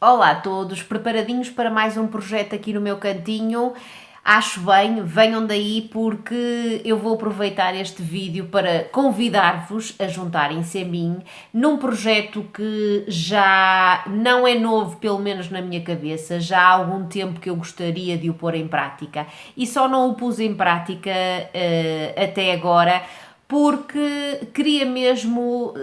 Olá a todos, preparadinhos para mais um projeto aqui no meu cantinho? Acho bem, venham daí porque eu vou aproveitar este vídeo para convidar-vos a juntarem-se a mim num projeto que já não é novo, pelo menos na minha cabeça, já há algum tempo que eu gostaria de o pôr em prática e só não o pus em prática até agora porque queria mesmo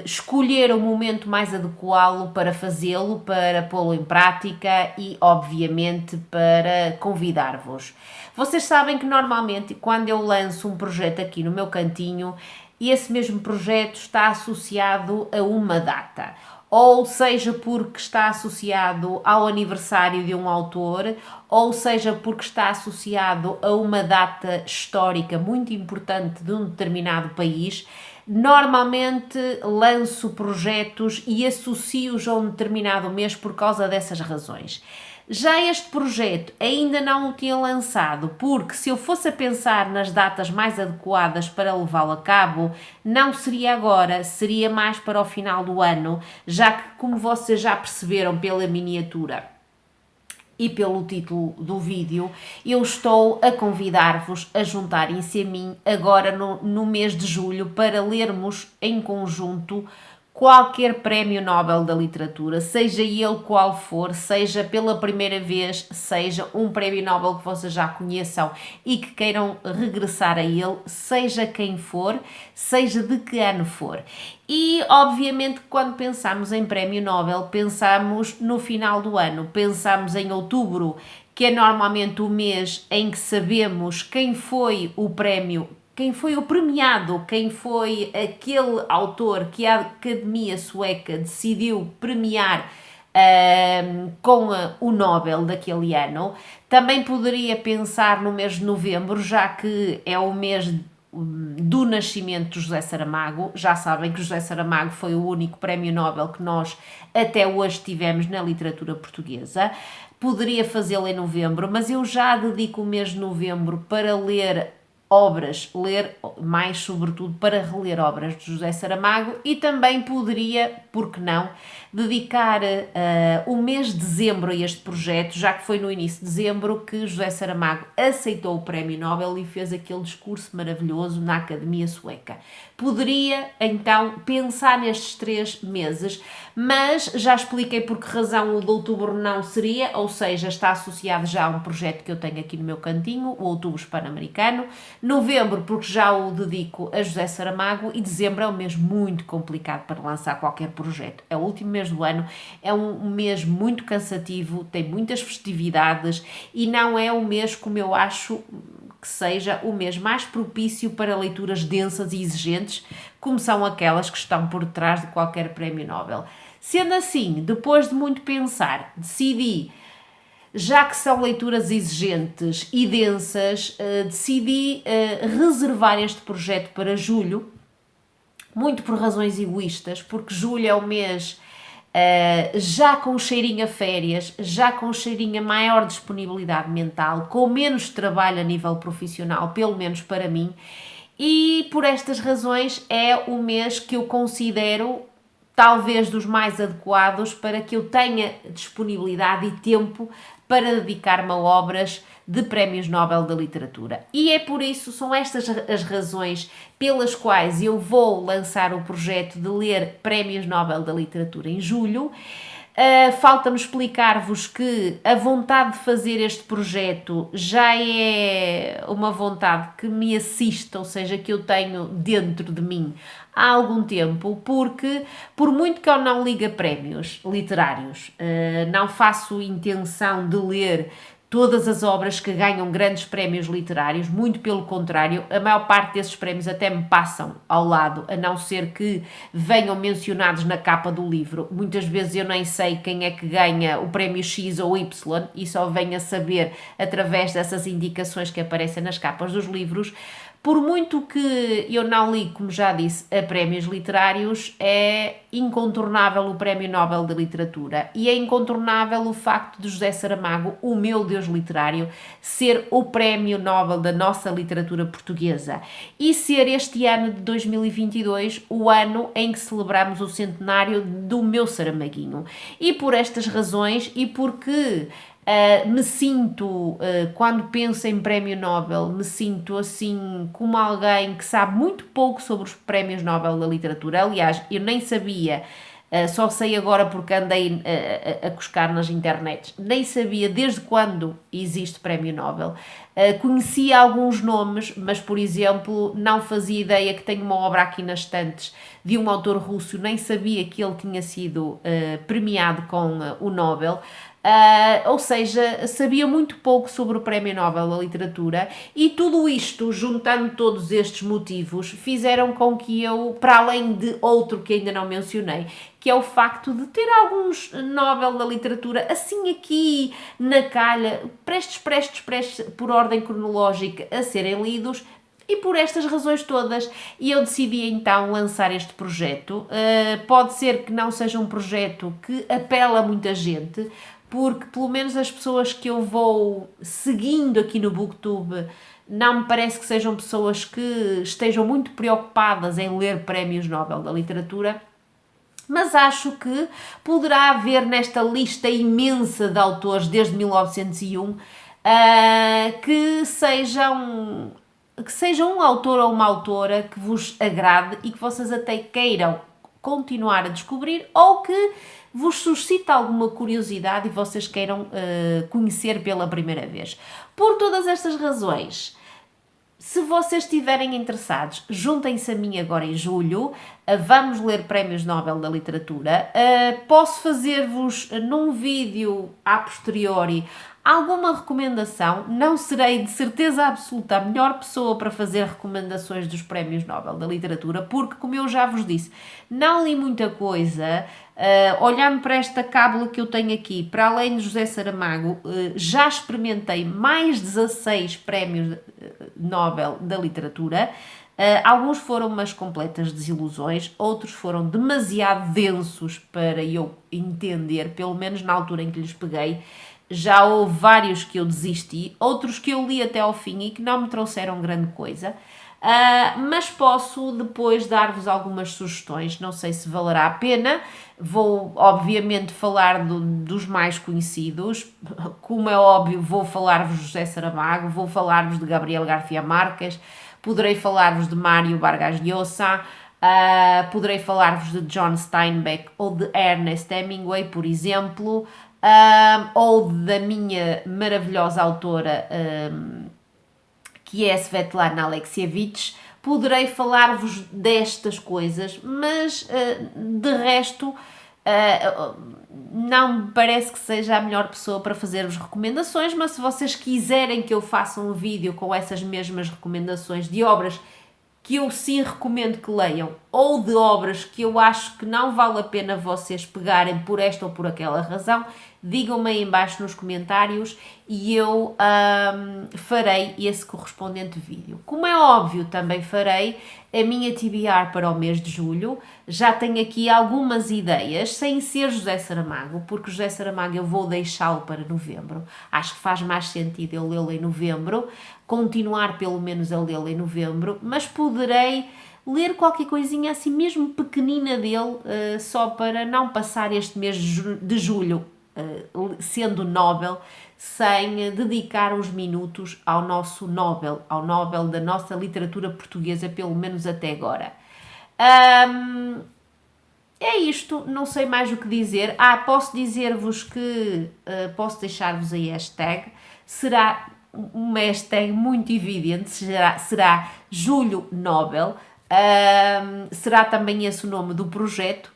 escolher o momento mais adequado para fazê-lo, para pô-lo em prática e, obviamente, para convidar-vos. Vocês sabem que normalmente, quando eu lanço um projeto aqui no meu cantinho, esse mesmo projeto está associado a uma data, ou seja porque está associado ao aniversário de um autor, ou seja porque está associado a uma data histórica muito importante de um determinado país. Normalmente lanço projetos e associo-os a um determinado mês por causa dessas razões. Já este projeto ainda não o tinha lançado, porque se eu fosse a pensar nas datas mais adequadas para levá-lo a cabo, não seria agora, seria mais para o final do ano, já que, como vocês já perceberam pela miniatura e pelo título do vídeo, eu estou a convidar-vos a juntarem-se a mim agora no mês de julho para lermos em conjunto qualquer prémio Nobel da Literatura, seja ele qual for, seja pela primeira vez, seja um prémio Nobel que vocês já conheçam e que queiram regressar a ele, seja quem for, seja de que ano for. E, obviamente, quando pensamos em prémio Nobel, pensamos no final do ano, pensamos em outubro, que é normalmente o mês em que sabemos quem foi o prémio, quem foi o premiado, quem foi aquele autor que a Academia Sueca decidiu premiar com o Nobel daquele ano. Também poderia pensar no mês de novembro, já que é o mês do nascimento de José Saramago. Já sabem que José Saramago foi o único prémio Nobel que nós até hoje tivemos na literatura portuguesa. Poderia fazê-lo em novembro, mas eu já dedico o mês de novembro para ler obras, ler mais sobretudo para reler obras de José Saramago, e também poderia, porque não, dedicar o mês de dezembro a este projeto, já que foi no início de dezembro que José Saramago aceitou o prémio Nobel e fez aquele discurso maravilhoso na Academia Sueca. Poderia então pensar nestes 3 meses, mas já expliquei por que razão o de outubro não seria, ou seja, está associado já a um projeto que eu tenho aqui no meu cantinho, o Outubro Hispano-Americano. Novembro, porque já o dedico a José Saramago, e dezembro é um mês muito complicado para lançar qualquer projeto. É o último mês do ano, é um mês muito cansativo, tem muitas festividades e não é um mês como eu acho que seja o mês mais propício para leituras densas e exigentes, como são aquelas que estão por detrás de qualquer prémio Nobel. Sendo assim, depois de muito pensar, decidi, já que são leituras exigentes e densas, decidi reservar este projeto para julho, muito por razões egoístas, porque julho é o mês já com cheirinho a férias, já com cheirinho a maior disponibilidade mental, com menos trabalho a nível profissional, pelo menos para mim, e por estas razões é o mês que eu considero talvez dos mais adequados para que eu tenha disponibilidade e tempo para dedicar-me a obras de prémios Nobel da Literatura. E é por isso, são estas as razões pelas quais eu vou lançar o projeto de ler prémios Nobel da Literatura em julho. Falta-me explicar-vos que a vontade de fazer este projeto já é uma vontade que me assiste, ou seja, que eu tenho dentro de mim há algum tempo, porque por muito que eu não ligue a prémios literários, não faço intenção de ler todas as obras que ganham grandes prémios literários, muito pelo contrário, a maior parte desses prémios até me passam ao lado, a não ser que venham mencionados na capa do livro. Muitas vezes eu nem sei quem é que ganha o prémio X ou Y e só venho a saber através dessas indicações que aparecem nas capas dos livros. Por muito que eu não li, como já disse, a prémios literários, é incontornável o Prémio Nobel de Literatura e é incontornável o facto de José Saramago, o meu Deus literário, ser o Prémio Nobel da nossa literatura portuguesa e ser este ano de 2022 o ano em que celebramos o centenário do meu Saramaguinho. E por estas razões e porque me sinto, quando penso em Prémio Nobel, me sinto assim como alguém que sabe muito pouco sobre os Prémios Nobel da Literatura. Aliás, eu nem sabia, só sei agora porque andei a cuscar nas internets, nem sabia desde quando existe Prémio Nobel. Conhecia alguns nomes, mas, por exemplo, não fazia ideia que tenho uma obra aqui nas estantes de um autor russo, nem sabia que ele tinha sido premiado com o Nobel. Ou seja, sabia muito pouco sobre o Prémio Nobel da Literatura e tudo isto, juntando todos estes motivos, fizeram com que eu, para além de outro que ainda não mencionei, que é o facto de ter alguns Nobel da Literatura assim aqui na calha, prestes por ordem cronológica a serem lidos. E por estas razões todas, eu decidi então lançar este projeto. Pode ser que não seja um projeto que apela a muita gente, porque pelo menos as pessoas que eu vou seguindo aqui no Booktube não me parece que sejam pessoas que estejam muito preocupadas em ler prémios Nobel da Literatura, mas acho que poderá haver nesta lista imensa de autores desde 1901 que sejam um autor ou uma autora que vos agrade e que vocês até queiram continuar a descobrir ou que vos suscita alguma curiosidade e vocês queiram conhecer pela primeira vez. Por todas estas razões, se vocês estiverem interessados, juntem-se a mim agora em julho, vamos ler Prémios Nobel da Literatura. Posso fazer-vos num vídeo a posteriori alguma recomendação, não serei de certeza absoluta a melhor pessoa para fazer recomendações dos Prémios Nobel da Literatura, porque, como eu já vos disse, não li muita coisa. Olhando para esta cábula que eu tenho aqui, para além de José Saramago, já experimentei mais 16 Prémios Nobel da Literatura. Alguns foram umas completas desilusões, outros foram demasiado densos para eu entender, pelo menos na altura em que lhes peguei. Já houve vários que eu desisti, outros que eu li até ao fim e que não me trouxeram grande coisa. Mas posso depois dar-vos algumas sugestões, não sei se valerá a pena. Vou obviamente falar dos mais conhecidos, como é óbvio vou falar-vos de José Saramago, vou falar-vos de Gabriel García Márquez, poderei falar-vos de Mário Vargas Llosa, poderei falar-vos de John Steinbeck ou de Ernest Hemingway, por exemplo, ou da minha maravilhosa autora que é Svetlana Alexievich. Poderei falar-vos destas coisas, mas de resto não me parece que seja a melhor pessoa para fazer-vos recomendações, mas se vocês quiserem que eu faça um vídeo com essas mesmas recomendações de obras que eu sim recomendo que leiam, ou de obras que eu acho que não vale a pena vocês pegarem por esta ou por aquela razão, digam-me aí em baixo nos comentários e eu farei esse correspondente vídeo. Como é óbvio, também farei a minha TBR para o mês de julho. Já tenho aqui algumas ideias, sem ser José Saramago, porque José Saramago eu vou deixá-lo para novembro. Acho que faz mais sentido eu lê-lo em novembro, continuar pelo menos a lê-lo em novembro, mas poderei ler qualquer coisinha assim mesmo pequenina dele, só para não passar este mês de julho sendo Nobel, sem dedicar uns minutos ao nosso Nobel, ao Nobel da nossa literatura portuguesa, pelo menos até agora. É isto, não sei mais o que dizer. Posso dizer-vos que posso deixar-vos a hashtag, será uma hashtag muito evidente, será Julho Nobel, será também esse o nome do projeto.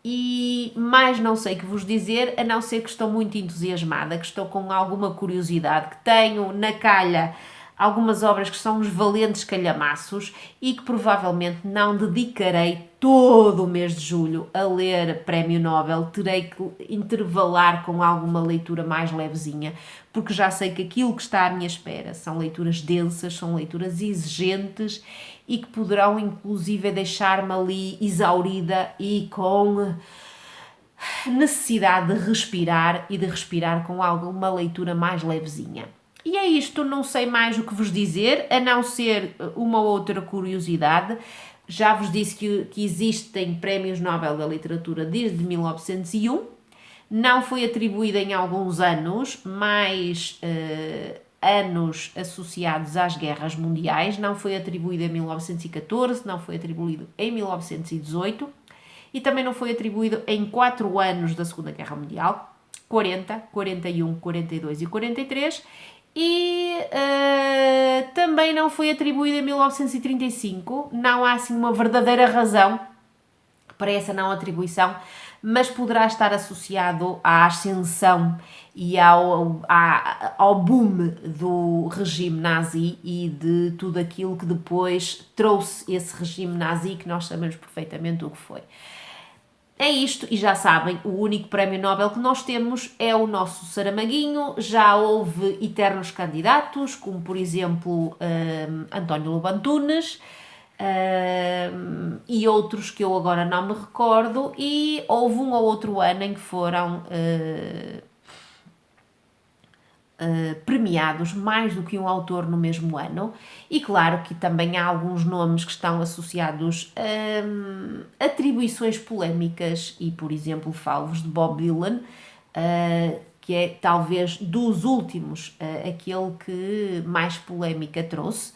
E mais não sei o que vos dizer, a não ser que estou muito entusiasmada, que estou com alguma curiosidade, que tenho na calha algumas obras que são uns valentes calhamaços e que provavelmente não dedicarei todo o mês de julho a ler Prémio Nobel, terei que intervalar com alguma leitura mais levezinha, porque já sei que aquilo que está à minha espera são leituras densas, são leituras exigentes e que poderão inclusive deixar-me ali exaurida e com necessidade de respirar e de respirar com alguma leitura mais levezinha. E é isto, não sei mais o que vos dizer, a não ser uma outra curiosidade. Já vos disse que existem prémios Nobel da Literatura desde 1901, não foi atribuída em alguns anos, mais anos associados às guerras mundiais, não foi atribuído em 1914, não foi atribuído em 1918 e também não foi atribuído em 4 anos da Segunda Guerra Mundial, 40, 41, 42 e 43, e também não foi atribuído em 1935, não há assim uma verdadeira razão para essa não atribuição, mas poderá estar associado à ascensão e ao boom do regime nazi e de tudo aquilo que depois trouxe esse regime nazi, que nós sabemos perfeitamente o que foi. É isto, e já sabem, o único prémio Nobel que nós temos é o nosso Saramaguinho. Já houve eternos candidatos, como por exemplo António Lobo Antunes, e outros que eu agora não me recordo, e houve um ou outro ano em que foram premiados mais do que um autor no mesmo ano, e claro que também há alguns nomes que estão associados a atribuições polémicas, e por exemplo falo-vos de Bob Dylan, que é talvez dos últimos aquele que mais polémica trouxe.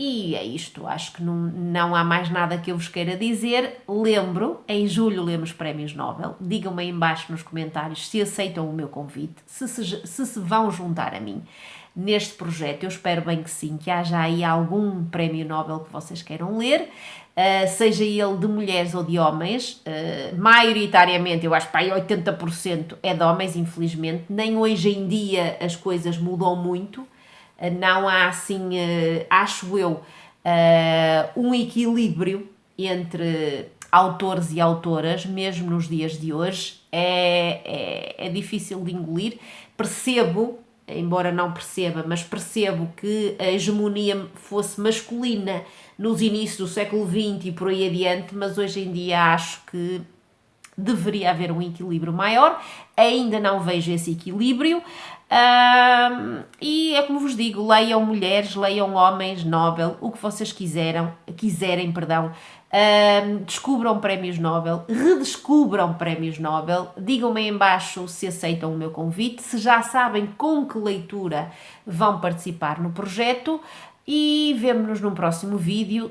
E é isto, acho que não há mais nada que eu vos queira dizer. Lembro, em julho lemos prémios Nobel. Digam-me aí em baixo nos comentários se aceitam o meu convite, se vão juntar a mim neste projeto. Eu espero bem que sim, que haja aí algum prémio Nobel que vocês queiram ler, seja ele de mulheres ou de homens. Maioritariamente, eu acho que 80% é de homens, infelizmente. Nem hoje em dia as coisas mudam muito. Não há assim, acho eu, um equilíbrio entre autores e autoras, mesmo nos dias de hoje. É difícil de engolir. Percebo, embora não perceba, mas percebo que a hegemonia fosse masculina nos inícios do século XX e por aí adiante, mas hoje em dia acho que deveria haver um equilíbrio maior. Ainda não vejo esse equilíbrio. E é como vos digo, leiam mulheres, leiam homens, Nobel, o que vocês quiserem, descubram prémios Nobel, redescubram prémios Nobel, digam-me aí em baixo se aceitam o meu convite, se já sabem com que leitura vão participar no projeto. E vemo-nos num próximo vídeo,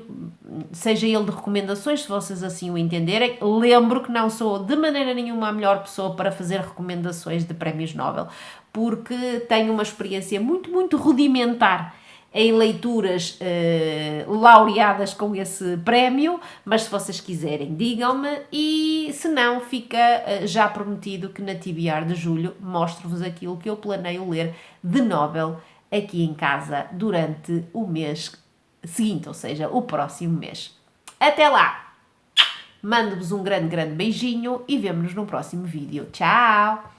seja ele de recomendações, se vocês assim o entenderem. Lembro que não sou de maneira nenhuma a melhor pessoa para fazer recomendações de prémios Nobel, porque tenho uma experiência muito, muito rudimentar em leituras laureadas com esse prémio, mas se vocês quiserem, digam-me, e se não, fica já prometido que na TBR de julho mostro-vos aquilo que eu planeio ler de Nobel aqui em casa durante o mês seguinte, ou seja, o próximo mês. Até lá! Mando-vos um grande, grande beijinho e vemo-nos no próximo vídeo. Tchau!